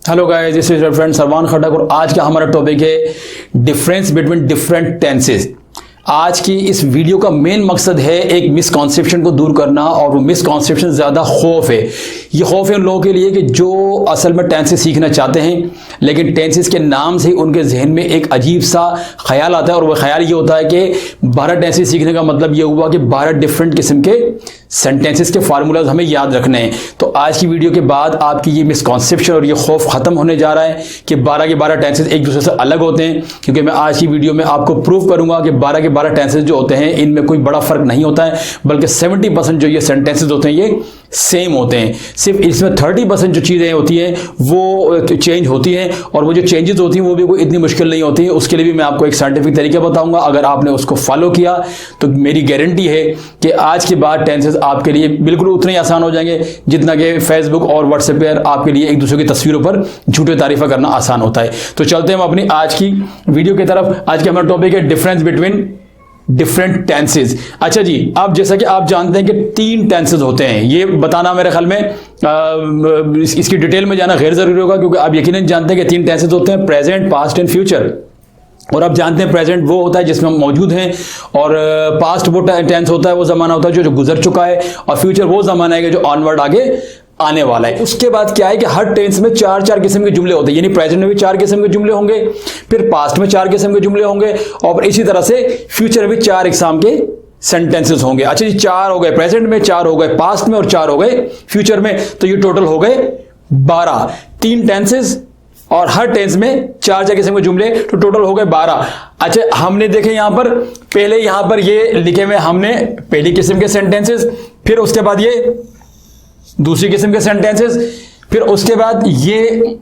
Hello guys, this is your friend Sarwan Khatak और आज का हमारा टॉपिक है डिफरेंस बिटवीन डिफरेंट टेंसेस। आज की इस वीडियो का मेन मकसद है एक मिसकॉन्सेप्शन को दूर करना, और वो मिसकॉन्सेप्शन ज़्यादा खौफ है। ये खौफ है उन लोगों के लिए कि जो असल में टेंसेस सीखना चाहते हैं, लेकिन टेंसेस के नाम से उनके जहन में एक अजीब सा ख्याल आता है, और वह ख्याल ये होता है कि 12 टेंसेस सीखने का मतलब ये हुआ कि 12 डिफरेंट किस्म के सेंटेंसेस के फार्मूलाज हमें याद रखने हैं। तो आज की वीडियो के बाद आपकी ये मिसकॉन्सेप्शन और ये खौफ खत्म होने जा रहा है कि 12 के 12 टेंसेस एक दूसरे से अलग होते हैं, क्योंकि मैं आज की वीडियो में आपको प्रूव करूंगा कि 12 के 12 टेंसेस जो होते हैं इनमें कोई बड़ा फर्क नहीं होता है, बल्कि 70% जो ये सेंटेंसेस होते हैं ये सेम होते हैं। सिर्फ इसमें 30% जो चीज़ें होती हैं वो चेंज होती हैं, और वो जो चेंजेस होती हैं वो भी कोई इतनी मुश्किल नहीं होती है। उसके लिए भी मैं आपको एक साइंटिफिक तरीका बताऊंगा। अगर आपने उसको फॉलो किया तो मेरी गारंटी है कि आज के बाद टेंसेस आपके लिए बिल्कुल उतने ही आसान हो जाएंगे जितना कि फेसबुक और व्हाट्सएप पर आपके लिए एक दूसरे की तस्वीरों पर झूठे तारीफा करना आसान होता है। तो चलते हैं हम अपनी आज की वीडियो की तरफ। आज का हमारा टॉपिक है डिफरेंस बिटवीन डिफरेंट टेंसेस। अच्छा जी, अब जैसा कि आप जानते हैं कि 3 टेंसेस होते हैं, ये बताना मेरे ख्याल में इसकी डिटेल में जाना गैर जरूरी होगा, क्योंकि आप यकीनन जानते हैं कि 3 टेंसेस होते हैं, प्रेजेंट, पास्ट एंड फ्यूचर। और आप जानते हैं प्रेजेंट वो होता है जिसमें हम मौजूद हैं, और पास्ट वो टेंस होता है, वो जमाना होता है जो गुजर चुका है, और फ्यूचर वो जमाना है जो ऑनवर्ड आगे आने वाला है। उसके बाद क्या है कि हर टेंस में 4-4 किस्म के जुमले होते हैं, यानी प्रेजेंट में भी 4 किस्म के जुमले होंगे, फिर पास्ट में 4 किस्म के जुमले होंगे, और इसी तरह से फ्यूचर में भी 4 इकसाम के सेंटेंसेस होंगे। अच्छा जी, 4 हो गए प्रेजेंट में, 4 हो गए पास्ट में, और 4 हो गए फ्यूचर में, तो ये टोटल हो गए 12। 3 टेंसेस और हर टेंस में 4-4 किस्म के जुमले, तो टोटल हो गए 12। अच्छा, हमने देखे यहां पर पहले यहां पर ये लिखे हुए हमने पहली किस्म के सेंटेंसेस, फिर उसके बाद ये दूसरी किस्म के सेंटेंसेस, फिर उसके बाद ये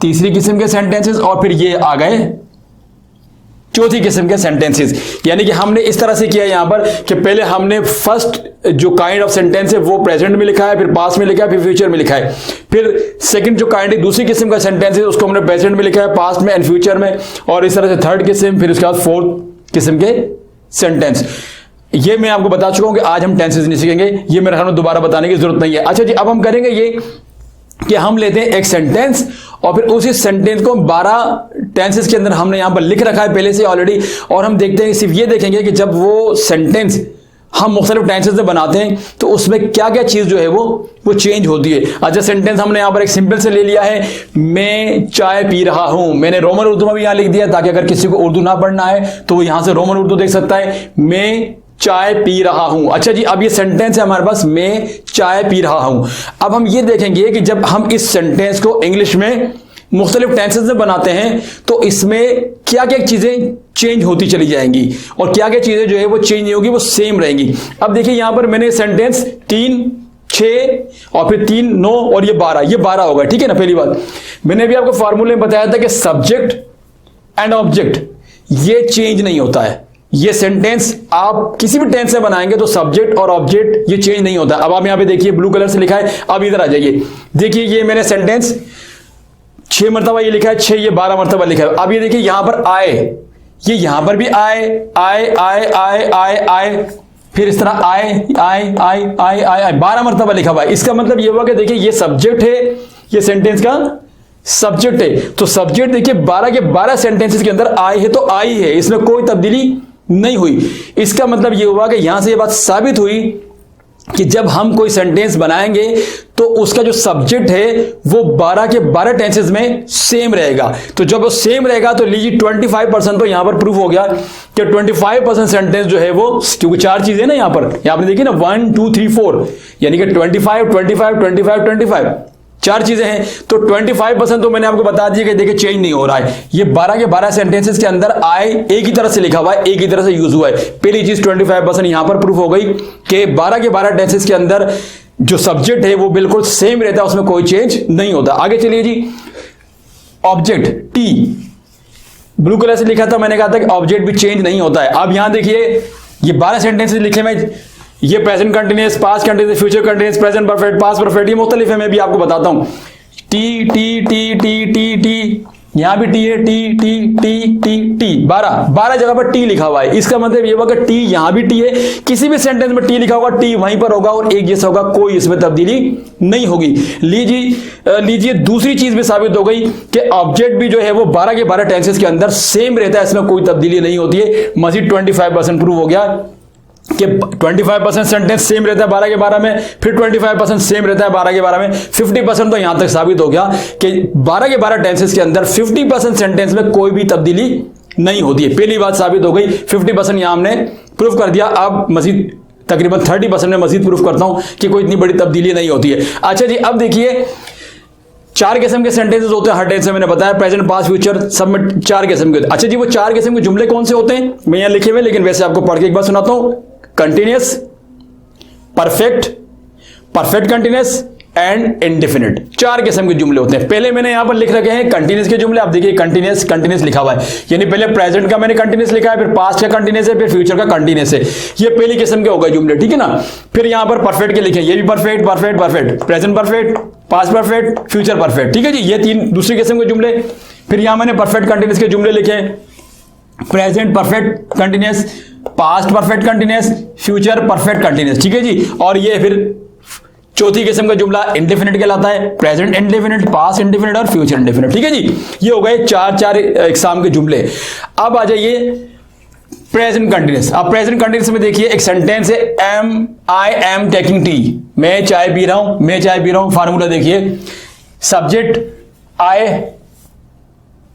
तीसरी किस्म के सेंटेंसेस, और फिर ये आ गए चौथी किस्म के सेंटेंसेस। यानी कि हमने इस तरह से किया यहां पर कि पहले हमने फर्स्ट जो काइंड ऑफ सेंटेंस है वो प्रेजेंट में लिखा है, फिर पास्ट में लिखा है, फिर फ्यूचर में लिखा है। फिर सेकंड जो काइंड है दूसरी किस्म का सेंटेंस है उसको हमने प्रेजेंट में लिखा है, पास्ट में एंड फ्यूचर में, और इस तरह से थर्ड किस्म, फिर उसके बाद फोर्थ किस्म के सेंटेंस। ये मैं आपको बता चुका हूं कि आज हम टेंसेस नहीं सीखेंगे, ये मेरे ख्याल में दोबारा बताने की जरूरत नहीं है। अच्छा जी, अब हम करेंगे ये कि हम लेते हैं एक सेंटेंस, और फिर उसी सेंटेंस को 12 टेंसेस के अंदर हमने यहां पर लिख रखा है पहले से ऑलरेडी, और हम देखते हैं, सिर्फ ये देखेंगे कि जब वो सेंटेंस हम मुख्तलिफ टेंसेस से बनाते हैं तो उसमें क्या क्या चीज जो है वो चेंज होती है। अच्छा, सेंटेंस हमने यहां पर एक सिंपल से ले लिया है, मैं चाय पी रहा हूं। मैंने रोमन उर्दू में भी यहां लिख दिया ताकि अगर किसी को उर्दू ना पढ़ना है तो वो यहां से रोमन उर्दू देख सकता है, मैं चाय पी रहा हूं। अच्छा जी, अब ये सेंटेंस है हमारे पास, मैं चाय पी रहा हूं। अब हम ये देखेंगे कि जब हम इस सेंटेंस को इंग्लिश में मुख्तलिफ टेंसेस में बनाते हैं तो इसमें क्या क्या चीजें चेंज होती चली जाएंगी, और क्या क्या चीजें जो है वो चेंज नहीं होगी, वो सेम रहेंगी। अब देखिए यहां पर मैंने सेंटेंस 3, 6 और फिर 3, 9 और ये 12, ये 12 होगा, ठीक है ना। पहली बात मैंने भी आपको फॉर्मूले में बताया था कि सब्जेक्ट एंड ऑब्जेक्ट ये चेंज नहीं होता है। ये सेंटेंस आप किसी भी टेंस से बनाएंगे तो सब्जेक्ट और ऑब्जेक्ट ये चेंज नहीं होता। अब आप यहां पे देखिए ब्लू कलर से लिखा है, अब इधर आ जाइए, देखिए ये मैंने सेंटेंस 6 मरतबा ये लिखा है, 6 ये 12 मरतबा लिखा है। अब ये देखिए यहां पर आए, ये यहां पर भी आए आए आए आए आए आए, फिर इस तरह आए आए आए आए आए 12 मरतबा लिखा हुआ है। इसका मतलब ये हुआ कि देखिए ये सब्जेक्ट है, ये सेंटेंस का सब्जेक्ट है, तो सब्जेक्ट देखिए 12 के 12 सेंटेंसेस के अंदर आए है तो आई है, इसमें कोई तब्दीली नहीं हुई। इसका मतलब यह हुआ कि यहां से यह बात साबित हुई कि जब हम कोई सेंटेंस बनाएंगे तो उसका जो सब्जेक्ट है वो 12 के 12 टेंसेस में सेम रहेगा। तो जब वो सेम रहेगा तो लीजिए 25% तो यहां पर प्रूफ हो गया कि 25% सेंटेंस जो है वो, क्योंकि 4 चीजें ना यहां पर, यहां पर देखिए ना 1 2 3 4, यानी कि 25 25 25 25 4 चीजें हैं, तो 25% तो मैंने आपको बता दिया कि देखिए चेंज नहीं हो रहा है। ये 12 के 12 सेंटेंसेस के अंदर आए एक ही तरह से लिखा हुआ है, एक ही तरह से यूज हुआ है। पहली चीज 25% यहां पर प्रूफ हो गई कि 12 के 12 टेंसेस के अंदर जो सब्जेक्ट है वो बिल्कुल सेम रहता है, उसमें कोई चेंज नहीं होता। आगे चलिए जी, ऑब्जेक्ट टी ब्लू कलर से लिखा था, मैंने कहा था कि ऑब्जेक्ट भी चेंज नहीं होता है। अब यहां देखिए ये 12 सेंटेंसेस लिखे में, ये present continuous, past continuous, future continuous, present perfect, past perfect, ये मुख्तलिफ है, मैं भी आपको बताता हूं। T T T T T T यहां भी टी है, T T T T T, 12 जगह पर टी लिखा हुआ है। इसका मतलब ये होगा टी, यहां भी टी है, किसी भी सेंटेंस में टी लिखा होगा, टी वहीं पर होगा और एक जैसा होगा, कोई इसमें तब्दीली नहीं होगी। लीजिए दूसरी चीज भी साबित हो गई कि ऑब्जेक्ट भी जो है वो 12 के 12 टेंसेस के अंदर सेम रहता है, इसमें कोई तब्दीली नहीं होती है। मजीद 25% प्रूव हो गया कि 25% सेंटेंस सेम रहता है 12 के 12 में, फिर 25% सेम रहता है 12 के 12 में, 50% तो यहां तक साबित हो गया कि 12 के 12 टेंसेस के अंदर 50% सेंटेंस में कोई भी तब्दीली नहीं होती है। पहली बात साबित हो गई, 50% यहां हमने प्रूफ कर दिया। अब मजीद तकरीबन 30% में मजीद प्रूफ करता हूं कि कोई इतनी बड़ी तब्दीली नहीं होती है। अच्छा जी, अब देखिए 4 किस्म के सेंटेंसेस होते हैं हर टेंस में, मैंने बताया प्रेजेंट, पास्ट, फ्यूचर, सब में 4 किस्म के होते हैं। अच्छा जी, वो 4 किस्म के जुमले कौन से होते हैं मैं यहां लिखे हुए, लेकिन वैसे आपको पढ़ के एक बार सुनाता हूं। Continuous, perfect, perfect continuous and indefinite, 4 किस्म के जुमले होते हैं। पहले मैंने यहां पर लिख रखे हैं कंटिन्यूअस के जुमले। आप देखिए कंटिन्यूअस लिखा हुआ है, यानी पहले प्रेजेंट का मैंने कंटिन्यूअस लिखा है, फिर पास्ट का कंटिन्यूअस है, फिर फ्यूचर का कंटिन्यूअस है। ये पहली किस्म के हो गए जुमले, ठीक है ना। फिर यहां पर परफेक्ट के लिखे, ये भी perfect perfect perfect, present perfect, past perfect, future perfect, ठीक है जी, ये 3 दूसरी किस्म के जुमले। फिर यहां मैंने परफेक्ट कंटिन्यूअस के जुमले लिखे, present perfect continuous, past perfect continuous, future perfect continuous, ठीक है जी। और ये फिर चौथी किस्म का जुमला इंडेफिनिट कहलाता है, प्रेजेंट इंडेफिनिट, पास्ट इंडेफिनिट और फ्यूचर इंडेफिनिट, ठीक है जी। ये हो गए 4 एग्जाम के जुमले। अब आ जाइए प्रेजेंट कंटिन्यूअस। अब प्रेजेंट कंटिन्यूअस में देखिए एक सेंटेंस है, आई एम टेकिंग टी, मैं चाय पी रहा हूं, मैं चाय पी रहा हूं। फार्मूला देखिए, सब्जेक्ट आई,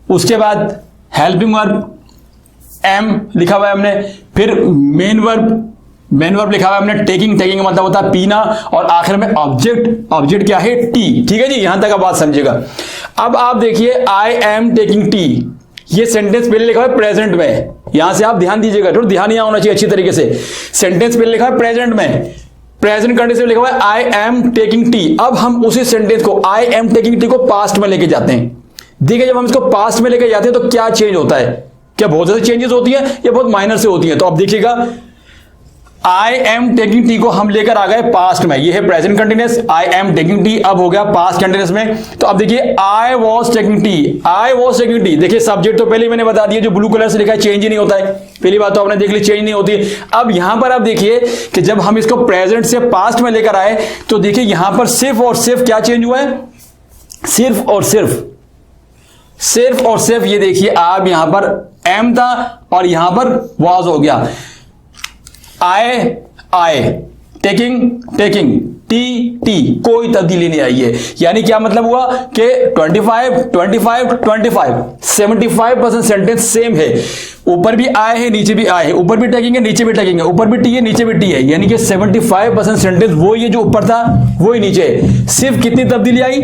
उसके बाद हेल्पिंग वर्ब एम लिखा हुआ है हमने, फिर मेन वर्ब लिखा हुआ है हमने, टेकिंग का मतलब होता है पीना, और आखिर में ऑब्जेक्ट क्या है, टी, ठीक है जी। यहां तक आप बात समझिएगा। अब आप देखिए आई एम टेकिंग टी, ये सेंटेंस पहले लिखा है प्रेजेंट में, यहां से आप ध्यान दीजिएगा, थोड़ा ध्यान यहां होना चाहिए अच्छी तरीके से। सेंटेंस पहले लिखा है प्रेजेंट में, प्रेजेंट कंडीशन में लिखा हुआ है आई एम टेकिंग टी। अब हम उसी सेंटेंस को आई एम टेकिंग टी को पास्ट में लेके जाते हैं। देखिए जब हम इसको पास्ट में लेके जाते हैं तो क्या चेंज होता है, क्या बहुत ज्यादा चेंजेस होती है या बहुत माइनर से होती है। तो अब देखिएगा आई एम टेकिंग टी को हम लेकर आ गए पास्ट में, ये है present continuous, I am taking tea अब हो गया पास्ट कंटिन्यूअस में। तो अब देखिए I was taking tea, I was taking tea, देखिए सब्जेक्ट तो पहले मैंने बता दिया जो ब्लू कलर से लिखा है चेंज ही नहीं होता है, पहली बात तो आपने देख ली चेंज नहीं होती है। अब यहां पर आप देखिए कि जब हम इसको प्रेजेंट से पास्ट में लेकर आए तो देखिए यहां पर सिर्फ और सिर्फ क्या चेंज हुआ है, सिर्फ और सिर्फ ये देखिए आप यहां पर एम था और यहां पर वॉज हो गया, आए टेकिंग टी, कोई तब्दीली नहीं आई है। यानी क्या मतलब हुआ कि 25 75% सेंटेंस सेम है, ऊपर भी आए है नीचे भी आए है, ऊपर भी टेकिंग है नीचे भी टेकिंग है, ऊपर भी टी है नीचे भी टी है, यानी कि 75% सेंटेंस वो ये जो ऊपर था वो ही नीचे है। सिर्फ कितनी तब्दीली आई,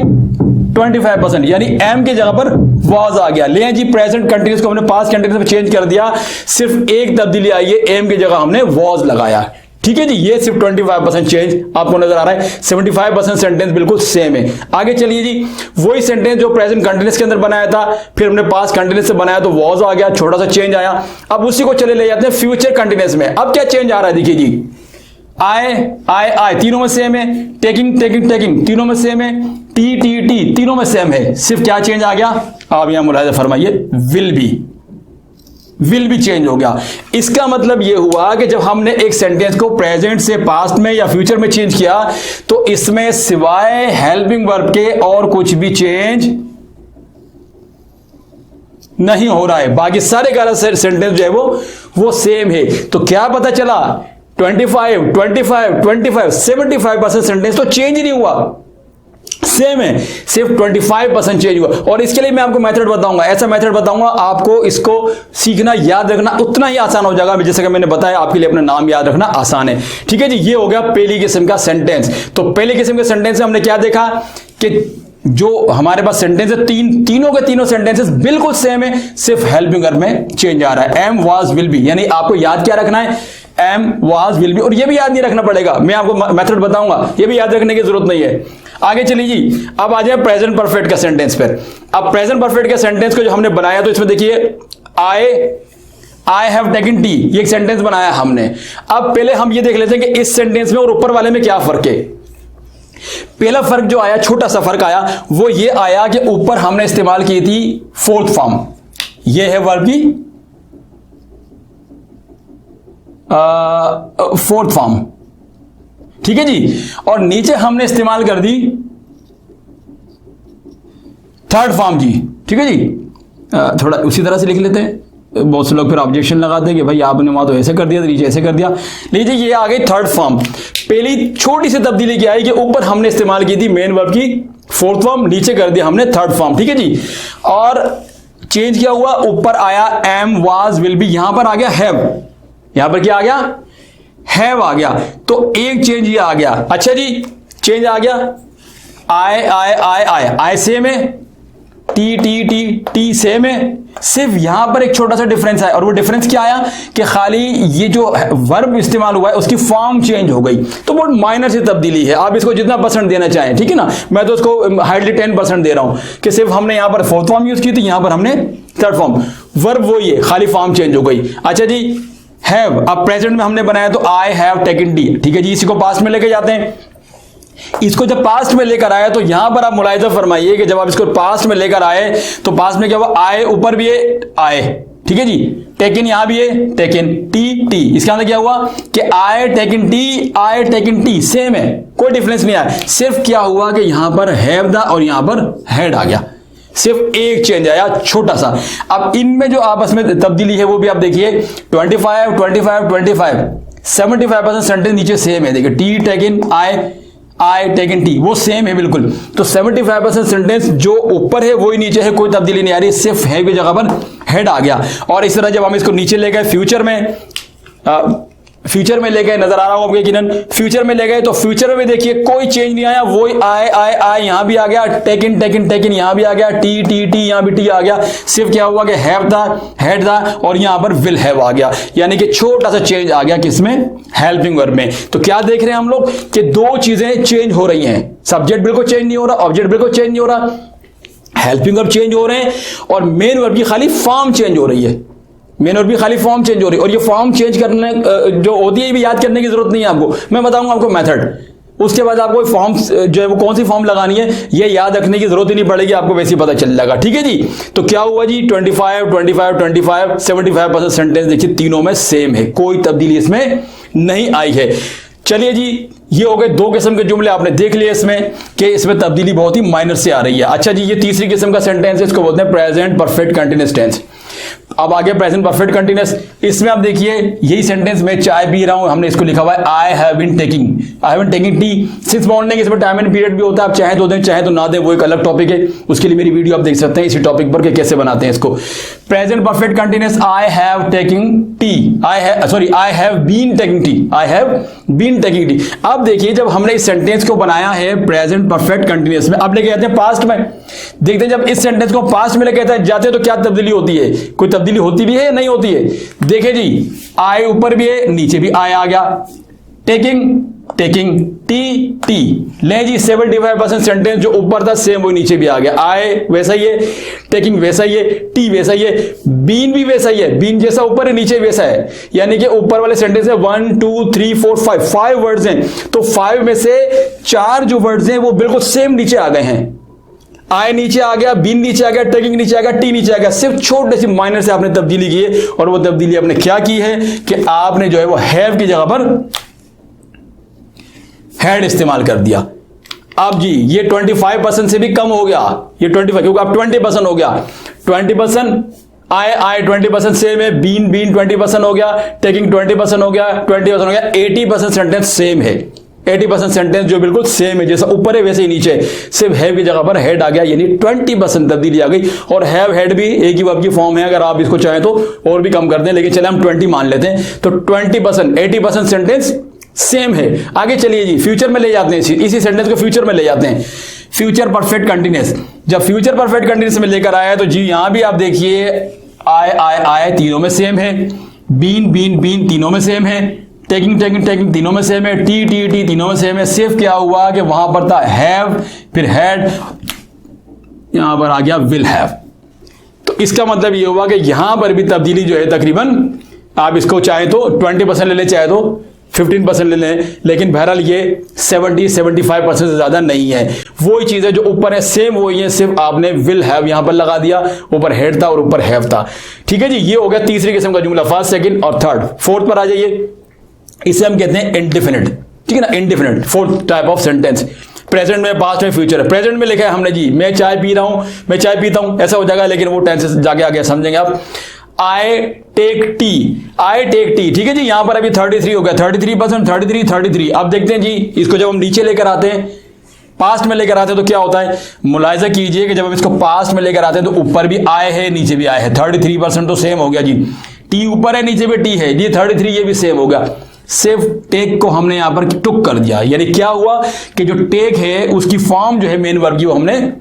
25%, यानी एम की जगह पर वॉज आ गया। ले जी प्रेजेंट कंटिन्यूअस को हमने पास्ट कंटिन्यूअस में चेंज कर दिया, सिर्फ एक तब्दीली आई है, एम की जगह हमने वॉज लगाया, ठीक है जी। ये सिर्फ 25% चेंज आपको नजर आ रहा है, 75% सेंटेंस बिल्कुल सेम है। आगे चलिए जी, वही सेंटेंस जो प्रेजेंट कंटिन्यूअस के अंदर बनाया था फिर हमने पास्ट कंटिन्यूअस से बनाया तो वॉज आ गया, छोटा सा चेंज आया। अब उसी को चले ले जाते हैं फ्यूचर कंटिन्यूअस में। अब क्या चेंज आ रहा है देखिए जी, आए तीनों में सेम है, टेकिंग तीनों में सेम है, टी तीनों में सेम है, सिर्फ क्या चेंज आ गया, आप यहां मुलाहिजा फरमाइए, विल भी चेंज हो गया। इसका मतलब यह हुआ कि जब हमने एक सेंटेंस को प्रेजेंट से पास्ट में या फ्यूचर में चेंज किया तो इसमें सिवाय हेल्पिंग वर्ब के और कुछ भी चेंज नहीं हो रहा है, बाकी सारे का सेंटेंस जो है वो सेम है। तो क्या पता चला, 25 75% सेंटेंस तो चेंज ही नहीं हुआ, सेम है, सिर्फ 25% चेंज हुआ। और इसके लिए मैं आपको मेथड बताऊंगा, ऐसा मेथड बताऊंगा आपको, इसको सीखना याद रखना उतना ही आसान हो जाएगा। जैसे कि मैंने बताया आपके लिए अपना नाम याद रखना आसान है, ठीक है जी। ये हो गया पहली किस्म का सेंटेंस। तो पहली किस्म के सेंटेंस में हमने क्या देखा कि जो हमारे पास सेंटेंस है तीनों के तीनों सेंटेंसेस बिल्कुल सेम है, सिर्फ हेल्पिंग वर्ब में चेंज आ रहा है, एम वाज विल बी। यानी आपको याद क्या रखना है, एम वाज विल बी। और ये भी याद नहीं रखना पड़ेगा, मैं आपको मेथड बताऊंगा, ये भी याद रखने की जरूरत नहीं है। आगे चलिए जी, अब आ जाए प्रेजेंट परफेक्ट का सेंटेंस पर। अब प्रेजेंट परफेक्ट के सेंटेंस को जो हमने बनाया तो इसमें देखिए आई हैव टेकन टी, ये एक सेंटेंस बनाया हमने। अब पहले हम ये देख लेते हैं कि इस सेंटेंस में और ऊपर वाले में क्या फर्क है। पहला फर्क जो आया, छोटा सा फर्क आया, वो ये आया कि ऊपर हमने इस्तेमाल की थी फोर्थ फॉर्म, ये है वर्ब की फोर्थ फॉर्म, ठीक है जी, और नीचे हमने इस्तेमाल कर दी थर्ड फॉर्म जी, ठीक है जी। थोड़ा उसी तरह से लिख लेते हैं, बहुत से लोग फिर ऑब्जेक्शन लगाते हैं कि भाई आपने वहां तो ऐसे कर दिया, नीचे ऐसे कर दिया। लीजिए ये आ गई थर्ड फॉर्म। पहली छोटी सी तब्दीली क्या है कि ऊपर हमने इस्तेमाल की थी मेन वर्ब की फोर्थ फॉर्म, नीचे कर दिया हमने थर्ड फॉर्म, ठीक है जी। और चेंज क्या हुआ, ऊपर आया एम, वाज, विल बी, यहां पर आ गया हैव, यहां पर क्या आ गया, हैव आ गया। तो एक चेंज ये आ गया। अच्छा जी, चेंज आ गया, आए आए आए आए, आए सेम है, T T T T same है, सिर्फ यहां पर एक छोटा सा डिफरेंस है, और वो डिफरेंस क्या आया कि खाली ये जो वर्ब इस्तेमाल हुआ है उसकी फॉर्म चेंज हो गई। तो बहुत माइनर सी तब्दीली है, आप इसको जितना परसेंट देना चाहें, ठीक है ना। मैं तो उसको हार्डली 10% दे रहा हूं कि सिर्फ हमने यहां पर फोर्थ फॉर्म यूज की थी, यहां पर हमने थर्ड फॉर्म, वर्ब वही है, खाली फॉर्म चेंज हो गई। अच्छा जी, हैव अब प्रेजेंट में हमने बनाया तो आई हैव टेकन टी, ठीक है जी। इसी को पास्ट में लेके जाते हैं, इसको जब पास्ट में लेकर आए तो यहां पर आप मुलाहिजा फरमाइए कि जब आप इसको पास्ट में लेकर आए तो पास्ट में क्या हुआ, आए ऊपर भी है आए, ठीक है जी, टेकन यहां भी है टेकन, टी टी, इसका मतलब क्या हुआ कि आए टेकन टी, आए टेकन टी सेम है, कोई डिफरेंस नहीं आया। सिर्फ क्या हुआ कि यहां पर हैव दा और यहां पर हैड आ गया, सिर्फ एक चेंज आया छोटा सा। अब इनमें जो आपस में तब्दीली है वो भी आप देखिए, 25 25 25 75% सेंटेंस नीचे सेम है, देखिए T taken, I taken T, वो सेम है बिल्कुल। तो 75% सेंटेंस जो ऊपर है वही नीचे है, कोई तब्दीली नहीं आ रही, सिर्फ है की जगह पर हेड आ गया। और इस तरह जब हम इसको नीचे ले गए फ्यूचर में ले गए, नजर आ रहा हूं आपको यकीनन, फ्यूचर में ले गए तो फ्यूचर में देखिए कोई चेंज नहीं आया, वही आए आए आए यहां भी आ गया, टेकन टेकन टेकन यहां भी आ गया, टी टी टी यहां भी टी आ गया। सिर्फ क्या हुआ कि हैव था, हेड था, और यहां पर विल हैव आ गया, यानी कि छोटा सा चेंज आ गया किसमें, हेल्पिंग वर्ब में। तो क्या देख रहे हैं हम लोग कि दो चीजें चेंज हो रही हैं, सब्जेक्ट बिल्कुल चेंज नहीं हो रहा, ऑब्जेक्ट बिल्कुल चेंज नहीं हो रहा, हेल्पिंग वर्ब चेंज हो रहे हैं, और मेन वर्ब की खाली फॉर्म चेंज हो रही है, मेन वर्ब भी खाली फॉर्म चेंज हो रही है। और ये फॉर्म चेंज करने जो होती है ये भी याद करने की जरूरत नहीं है आपको, मैं बताऊंगा आपको मेथड, उसके बाद आपको फॉर्म जो है वो कौन सी फॉर्म लगानी है ये याद रखने की जरूरत ही नहीं पड़ेगी, आपको वैसे ही पता चल जाएगा, ठीक है जी। तो क्या हुआ जी, 25 25 25 75% सेंटेंस देखिए तीनों में सेम है, कोई तब्दीली इसमें नहीं आई है। चलिए जी, ये हो गए दो किस्म के जुमले आपने देख लिए इसमें कि इसमें तब्दीली बहुत ही माइनर से आ रही है। अच्छा जी, ये तीसरी किस्म का सेंटेंस है, इसको बोलते हैं प्रेजेंट परफेक्ट कंटीन्यूअस टेंस। अब आगे प्रेजेंट परफेक्ट कंटीन्यूअस, इसमें आप देखिए यही सेंटेंस, मैं चाय पी रहा हूं, हमने इसको लिखा हुआ है I have been taking tea. Since morning इसमें टाइम एंड पीरियड भी होता है, आप चाहे तो दें चाहे तो ना दें, वो एक अलग टॉपिक है, उसके लिए मेरी वीडियो आप देख सकते हैं इसी टॉपिक पर कि कैसे बनाते हैं इसको। Present perfect continuous, I have taking tea, I have been taking tea, I have been taking tea. अब देखिए जब हमने इस सेंटेंस को बनाया है प्रेजेंट परफेक्ट कंटीन्यूअस में, अब लेके जाते हैं पास्ट में, देखते हैं जब इस सेंटेंस को पास्ट में लेके जाते हैं तो क्या तब्दीली होती है, कोई तब्दीली होती भी है या नहीं होती है। देखिए जी, आए ऊपर भी है नीचे भी आए आ गया, टेकिंग टेकिंग टी टी, ले जी 75% सेंटेंस जो ऊपर था सेम वो नीचे भी आ गया, आए वैसा ही है, टेकिंग वैसा ही है, टी वैसा ही है, बीन भी वैसा ही है, बीन जैसा ऊपर है नीचे वैसा है, यानी कि ऊपर वाले सेंटेंस है 1 2 3 4 5 वर्ड्स हैं, तो 5 में से 4 जो वर्ड्स हैं वो बिल्कुल सेम नीचे आ गए हैं, आए नीचे आ गया, बीन नीचे आ गया, टेकिंग नीचे आ गया, टी नीचे आ गया। सिर्फ छोटे से माइनर से आपने तब्दीली की है, और वो तब्दीली आपने क्या की है कि आपने जो है वो हैव की जगह पर हैड इस्तेमाल कर दिया। अब जी ये 25% से भी कम हो गया, ये 25 क्योंकि अब 20% हो गया, 20% आए 20% सेम है, बीन 20% हो गया, टेकिंग 20% हो गया, 20% हो गया, 80% सेंटेंस सेम है, 80% सेंटेंस जो बिल्कुल सेम है, जैसा ऊपर है वैसे ही नीचे, सिर्फ हैव की जगह पर हेड आ गया, यानी 20% तब्दीली आ गई। और हैव हेड भी एक ही वर्ब की फॉर्म है, अगर आप इसको चाहें तो और भी कम कर दें, लेकिन चले हम 20 मान लेते हैं। तो 20% 80% सेंटेंस सेम है। आगे चलिए जी, फ्यूचर में ले जाते हैं, इसी सेंटेंस को फ्यूचर में ले जाते हैं, फ्यूचर परफेक्ट कंटीन्यूअस। जब फ्यूचर परफेक्ट कंटीन्यूअस में लेकर आया तो जी यहां भी आप देखिए आए तीनों में सेम है, बीन बीन बीन तीनों में सेम है, टेकिंग टेकिंग टेकिंग तीनों में सेम है, टी टी टी तीनों में सेम है। सिर्फ क्या हुआ कि वहां पर था हैव, फिर हैड, यहां पर आ गया विल हैव। तो इसका मतलब ये हुआ कि यहां पर भी तब्दीली जो है तकरीबन, आप इसको चाहे तो 20% ले ले, चाहे तो 15% ले लें, लेकिन बहरहाल ये 70-75% से ज्यादा नहीं है। वही चीज है जो ऊपर है सेम वही है, सिर्फ आपने विल हैव यहां पर लगा दिया, ऊपर हेड था और ऊपर हैव था। ठीक है जी, ये हो गया तीसरी किस्म का जुमला, फर्स्ट, सेकंड और थर्ड। फोर्थ पर आ जाइए, इसे हम कहते हैं इंडेफिनिट। ठीक है ना, indefinite fourth type of sentence. Present में, पास्ट में, फ्यूचर है। प्रेजेंट में लिखा है हमने जी मैं चाय पी रहा हूं, मैं चाय पीता हूं, ऐसा हो जाएगा, लेकिन वो टेंसेस जाके आगे समझेंगे आप। I take tea, I take tea. ठीक है जी, यहां पर अभी 33 हो गया, 33%, 33। अब देखते हैं जी, इसको जब हम नीचे लेकर आते हैं, पास्ट में लेकर आते हैं तो क्या होता है, मुलाहिजा कीजिए कि जब हम इसको पास्ट में लेकर आते हैं तो ऊपर भी आए है, नीचे भी आए है। 33% तो सेम हो गया जी, टी ऊपर है, नीचे भी टी है जी, 33 ये भी सेम हो गया। सिर्फ टेक को हमने यहां पर टुक कर दिया, यानी क्या हुआ कि जो टेक है उसकी फॉर्म जो है मेन वर्ब की वो हमने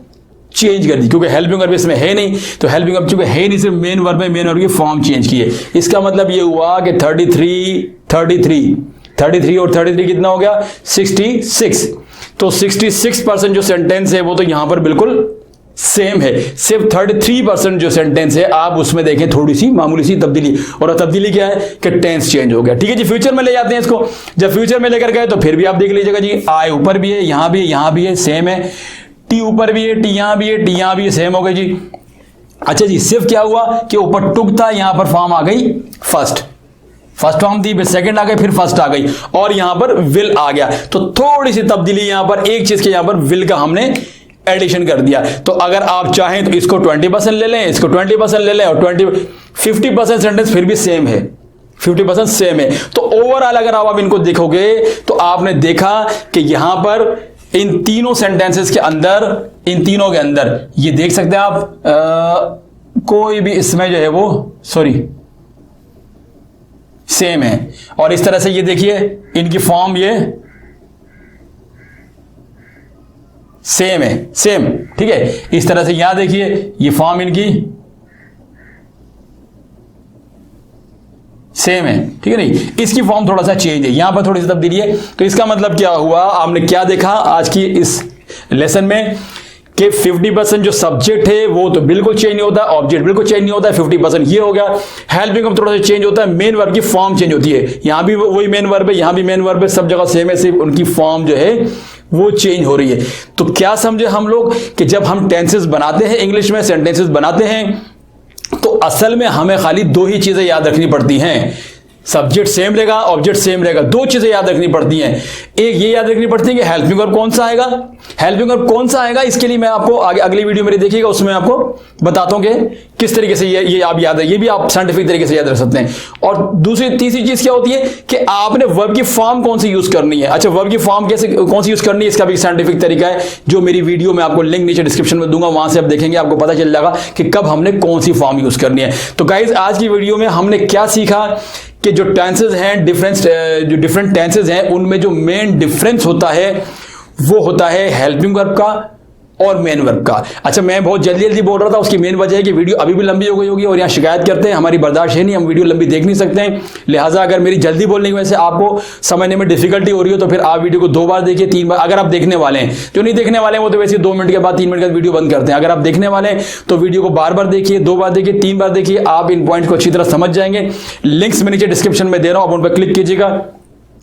चेंज कर दी, क्योंकि हेल्पिंग वर्ब इसमें है नहीं, तो हेल्पिंग वर्ब चूंकि है नहीं, सिर्फ मेन वर्ब में मेन वर्ब की फॉर्म चेंज की है। इसका मतलब ये हुआ कि 33 और 33 कितना हो गया, 66। तो 66% जो सेंटेंस है वो तो यहां पर बिल्कुल सेम है। सिर्फ 33% जो सेंटेंस है आप उसमें देखें थोड़ी सी मामूली सी तब्दीली, और तब्दीली क्या है कि टेंस चेंज हो गया। ठीक है जी, फ्यूचर में ले जाते हैं इसको। जब फ्यूचर में लेकर गए तो फिर भी आप देख लीजिएगा जी, आई ऊपर भी है, यहां भी है, सेम है। टी ऊपर भी है, टी यहां भी है, टी यहां भी है, सेम हो गई जी। अच्छा जी, सिर्फ क्या हुआ कि ऊपर टुक था, यहां पर फॉर्म आ गई फर्स्ट फॉर्म थी, सेकंड आ गई, फिर फर्स्ट आ गई, और यहां पर विल आ गया। तो थोड़ी सी तब्दीली यहां पर, एक चीज के यहां पर विल का हमने एडिशन कर दिया। तो अगर आप चाहें तो इसको 20% ले लें, इसको 20% ले लें, और 50% सेंटेंस फिर भी सेम है, 50% सेम है। तो ओवरऑल अगर आप इनको देखोगे तो आपने देखा कि यहां पर इन तीनों सेंटेंसेस के अंदर, इन तीनों के अंदर ये देख सकते हैं आप, कोई भी इसमें जो है वो सेम है। और इस तरह से ये देखिए इनकी फॉर्म ये सेम है, सेम। ठीक है, इस तरह से यहां देखिए ये फॉर्म इनकी सेम है। ठीक है, नहीं इसकी फॉर्म थोड़ा सा चेंज है, यहां पर थोड़ी सी तब्दीली है। तो इसका मतलब क्या हुआ, आपने क्या देखा आज की इस लेसन में कि 50% जो सब्जेक्ट है वो तो बिल्कुल चेंज नहीं होता, ऑब्जेक्ट बिल्कुल चेंज नहीं होता, 50% ये हो गया। हेल्पिंग वर्ब थोड़ा सा चेंज होता है, मेन वर्ब की फॉर्म चेंज होती है। यहां भी वही मेन वर्ब है, यहां भी मेन वर्ब है, सब जगह सेम है, सिर्फ उनकी फॉर्म जो है वो चेंज हो रही है। तो क्या समझे हम लोग कि जब हम टेंसेस बनाते हैं, इंग्लिश में सेंटेंसेस बनाते हैं, तो असल में हमें खाली दो ही चीजें याद रखनी पड़ती हैं, सब्जेक्ट सेम रहेगा, ऑब्जेक्ट सेम रहेगा। दो चीजें याद रखनी पड़ती हैं। एक ये याद रखनी पड़ती है कि हेल्पिंग वर्ब कौन सा आएगा, हेल्पिंग वर्ब कौन सा आएगा, इसके लिए मैं आपको आगे अगली वीडियो मेरी देखिएगा, उसमें आपको बताता हूं कि किस तरीके से ये आप याद है, ये भी आप साइंटिफिक तरीके से याद रख सकते हैं। और तीसरी चीज क्या होती है कि आपने वर्ब की फॉर्म कौन सी यूज करनी है। अच्छा, वर्ब की फॉर्म कैसे कौन सी यूज करनी है, इसका भी साइंटिफिक तरीका है, जो मेरी वीडियो में आपको लिंक नीचे डिस्क्रिप्शन में दूंगा, वहां से आप देखेंगे, आपको पता चल जाएगा कि कब हमने कौन सी फॉर्म यूज करनी है। तो गाइज आज की वीडियो में हमने क्या सीखा कि जो टेंसेस हैं, डिफरेंट टेंसेस हैं, उनमें जो मेन डिफरेंस होता है वो होता है हेल्पिंग वर्ब का और मेन वर्ब का। अच्छा, मैं बहुत जल्दी बोल रहा था, उसकी मेन वजह है कि वीडियो अभी भी लंबी हो गई होगी और यहाँ शिकायत करते हैं, हमारी बर्दाश्त है नहीं, हम वीडियो लंबी देख नहीं सकते हैं। लिहाजा अगर मेरी जल्दी बोलने की वजह से आपको समझने में डिफिकल्टी हो रही हो तो फिर आप वीडियो को 2 बार देखिए, 3 बार। अगर आप देखने वाले हैं, जो नहीं देखने वाले हैं वो तो वैसे 2 मिनट के बाद 3 मिनट के बाद वीडियो बंद करते हैं। अगर आप देखने वाले हैं तो वीडियो को बार देखिए, 2 बार देखिए, 3 बार देखिए, आप इन पॉइंट्स को अच्छी तरह समझ जाएंगे। लिंक्स में नीचे डिस्क्रिप्शन में दे रहा हूं, आप उन पर क्लिक कीजिएगा।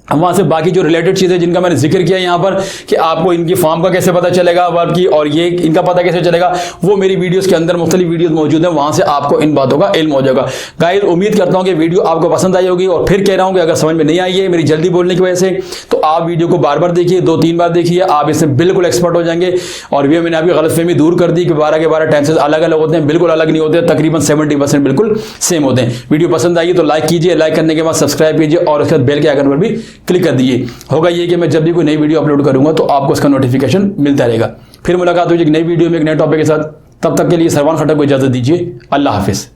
वहां से बाकी जो रिलेटेड चीजें जिनका मैंने जिक्र किया यहां पर कि आपको इनकी फॉर्म का कैसे पता चलेगा, वर्ब की, और ये इनका पता कैसे चलेगा, वो मेरी वीडियोस के अंदर मुख्तलिफ वीडियोस मौजूद हैं, वहां से आपको इन बातों का इल्म हो जाएगा। गाइस, उम्मीद करता हूं कि वीडियो आपको पसंद आई होगी, और फिर कह रहा हूं कि अगर समझ में नहीं आई है मेरी जल्दी बोलने की वजह से, तो आप वीडियो को बार देखिए, 2-3 बार देखिए, आप इससे बिल्कुल एक्सपर्ट हो जाएंगे। और ये मैंने आपकी गलतफहमी दूर कर दी कि 12 के 12 टेंसेस अलग अलग होते हैं, बिल्कुल अलग नहीं होते, तकरीबन 70% बिल्कुल सेम होते हैं। वीडियो पसंद आई तो लाइक कीजिए, लाइक करने के बाद सब्सक्राइब कीजिए, और उसके बाद बेल के आइकन पर भी क्लिक कर दीजिए। होगा ये कि मैं जब भी कोई नई वीडियो अपलोड करूंगा तो आपको उसका नोटिफिकेशन मिलता रहेगा। फिर मुलाकात होगी एक नई वीडियो में एक नए टॉपिक के साथ। तब तक के लिए सरवान खट्टर को इजाजत दीजिए। अल्लाह हाफिज।